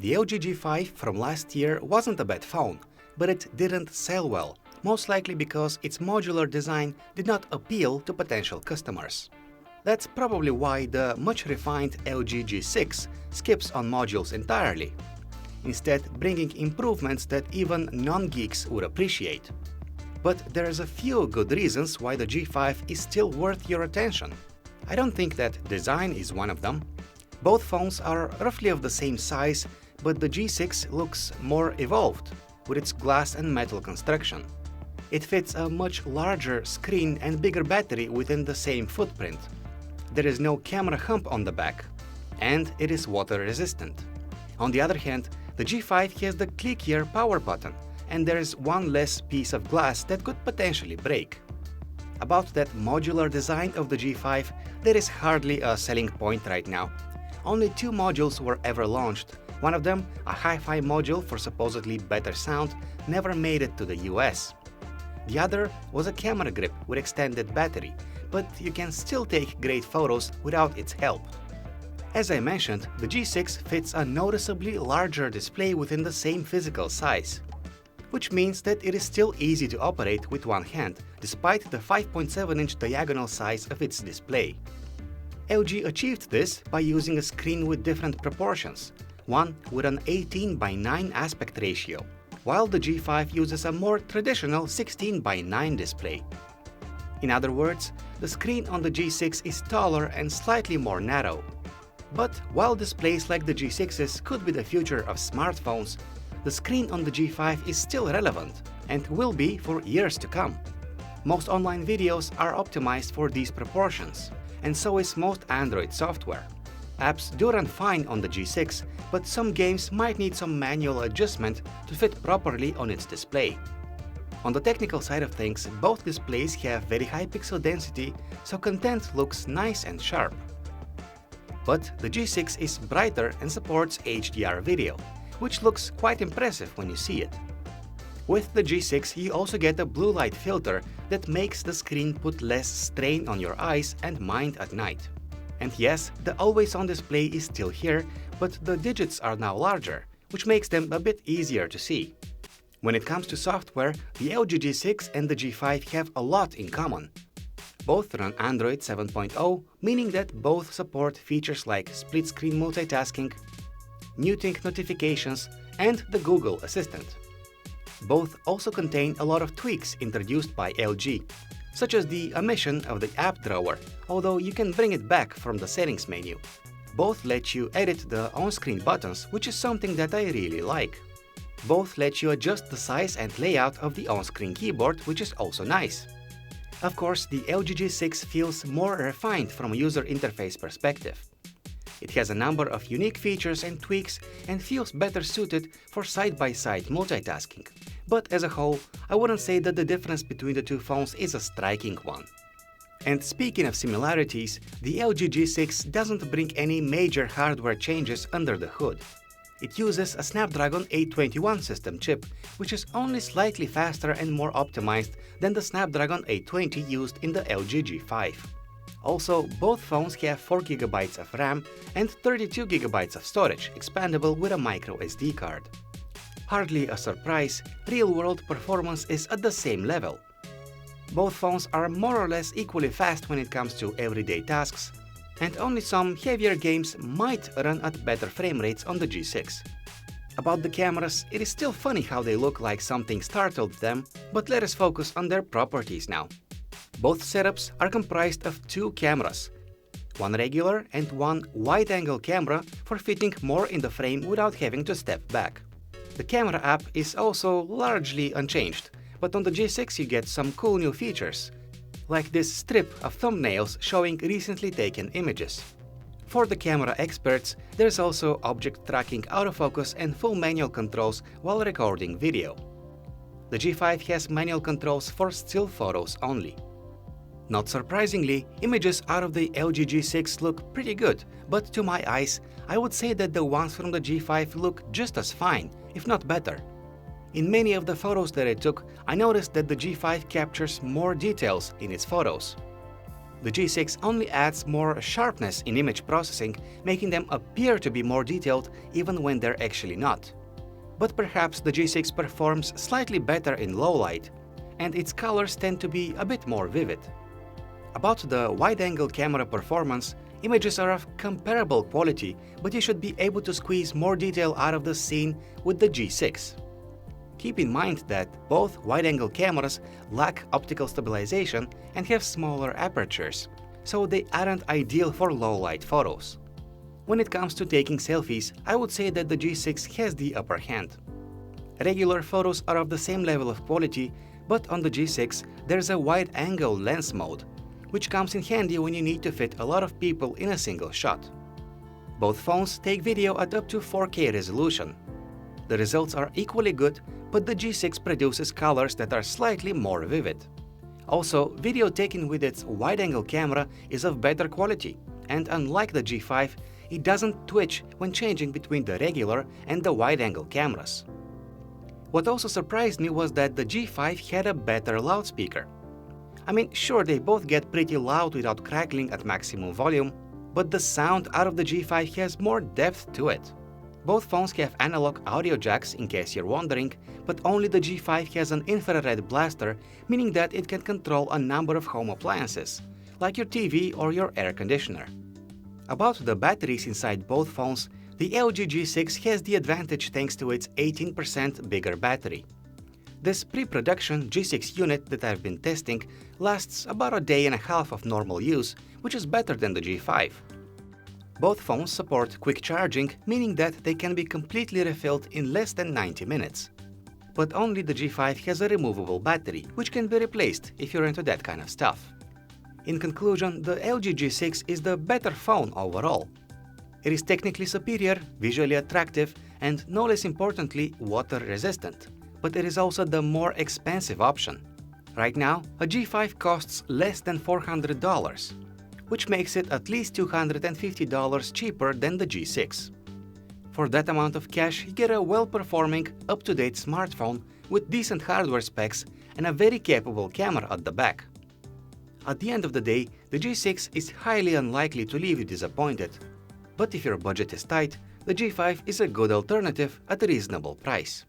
The LG G5 from last year wasn't a bad phone, but it didn't sell well, most likely because its modular design did not appeal to potential customers. That's probably why the much refined LG G6 skips on modules entirely, instead bringing improvements that even non-geeks would appreciate. But there's a few good reasons why the G5 is still worth your attention. I don't think that design is one of them. Both phones are roughly of the same size, but the G6 looks more evolved with its glass and metal construction. It fits a much larger screen and bigger battery within the same footprint. There is no camera hump on the back, and it is water resistant. On the other hand, the G5 has the click here power button, and there is one less piece of glass that could potentially break. About that modular design of the G5, there is hardly a selling point right now. Only 2 modules were ever launched. One of them, a hi-fi module for supposedly better sound, never made it to the US. The other was a camera grip with extended battery, but you can still take great photos without its help. As I mentioned, the G6 fits a noticeably larger display within the same physical size, which means that it is still easy to operate with one hand, despite the 5.7-inch diagonal size of its display. LG achieved this by using a screen with different proportions, one with an 18:9 aspect ratio, while the G5 uses a more traditional 16:9 display. In other words, the screen on the G6 is taller and slightly more narrow. But while displays like the G6's could be the future of smartphones, the screen on the G5 is still relevant and will be for years to come. Most online videos are optimized for these proportions, and so is most Android software. Apps do run fine on the G6, but some games might need some manual adjustment to fit properly on its display. On the technical side of things, both displays have very high pixel density, so content looks nice and sharp. But the G6 is brighter and supports HDR video, which looks quite impressive when you see it. With the G6, you also get a blue light filter that makes the screen put less strain on your eyes and mind at night. And yes, the always-on display is still here, but the digits are now larger, which makes them a bit easier to see. When it comes to software, the LG G6 and the G5 have a lot in common. Both run Android 7.0, meaning that both support features like split-screen multitasking, muting notifications, and the Google Assistant. Both also contain a lot of tweaks introduced by LG, such as the omission of the app drawer, although you can bring it back from the settings menu. Both let you edit the on-screen buttons, which is something that I really like. Both let you adjust the size and layout of the on-screen keyboard, which is also nice. Of course, the LG G6 feels more refined from a user interface perspective. It has a number of unique features and tweaks and feels better suited for side-by-side multitasking. But as a whole, I wouldn't say that the difference between the two phones is a striking one. And speaking of similarities, the LG G6 doesn't bring any major hardware changes under the hood. It uses a Snapdragon 821 system chip, which is only slightly faster and more optimized than the Snapdragon 820 used in the LG G5. Also, both phones have 4GB of RAM and 32GB of storage, expandable with a microSD card. Hardly a surprise, real-world performance is at the same level. Both phones are more or less equally fast when it comes to everyday tasks, and only some heavier games might run at better frame rates on the G6. About the cameras, it is still funny how they look like something startled them, but let us focus on their properties now. Both setups are comprised of 2 cameras, one regular and one wide-angle camera for fitting more in the frame without having to step back. The camera app is also largely unchanged, but on the G6 you get some cool new features, like this strip of thumbnails showing recently taken images. For the camera experts, there's also object tracking, autofocus and full manual controls while recording video. The G5 has manual controls for still photos only. Not surprisingly, images out of the LG G6 look pretty good, but to my eyes, I would say that the ones from the G5 look just as fine, if not better. In many of the photos that I took, I noticed that the G5 captures more details in its photos. The G6 only adds more sharpness in image processing, making them appear to be more detailed even when they're actually not. But perhaps the G6 performs slightly better in low light, and its colors tend to be a bit more vivid. About the wide-angle camera performance, images are of comparable quality, but you should be able to squeeze more detail out of the scene with the G6. Keep in mind that both wide-angle cameras lack optical stabilization and have smaller apertures, so they aren't ideal for low-light photos. When it comes to taking selfies, I would say that the G6 has the upper hand. Regular photos are of the same level of quality, but on the G6 there's a wide-angle lens mode, which comes in handy when you need to fit a lot of people in a single shot. Both phones take video at up to 4K resolution. The results are equally good, but the G6 produces colors that are slightly more vivid. Also, video taken with its wide-angle camera is of better quality, and unlike the G5, it doesn't twitch when changing between the regular and the wide-angle cameras. What also surprised me was that the G5 had a better loudspeaker. I mean, sure, they both get pretty loud without crackling at maximum volume, but the sound out of the G5 has more depth to it. Both phones have analog audio jacks in case you're wondering, but only the G5 has an infrared blaster, meaning that it can control a number of home appliances, like your TV or your air conditioner. About the batteries inside both phones, the LG G6 has the advantage thanks to its 18% bigger battery. This pre-production G6 unit that I've been testing lasts about a day and a half of normal use, which is better than the G5. Both phones support quick charging, meaning that they can be completely refilled in less than 90 minutes. But only the G5 has a removable battery, which can be replaced if you're into that kind of stuff. In conclusion, the LG G6 is the better phone overall. It is technically superior, visually attractive, and no less importantly, water-resistant. But it is also the more expensive option. Right now, a G5 costs less than $400, which makes it at least $250 cheaper than the G6. For that amount of cash, you get a well-performing, up-to-date smartphone with decent hardware specs and a very capable camera at the back. At the end of the day, the G6 is highly unlikely to leave you disappointed. But if your budget is tight, the G5 is a good alternative at a reasonable price.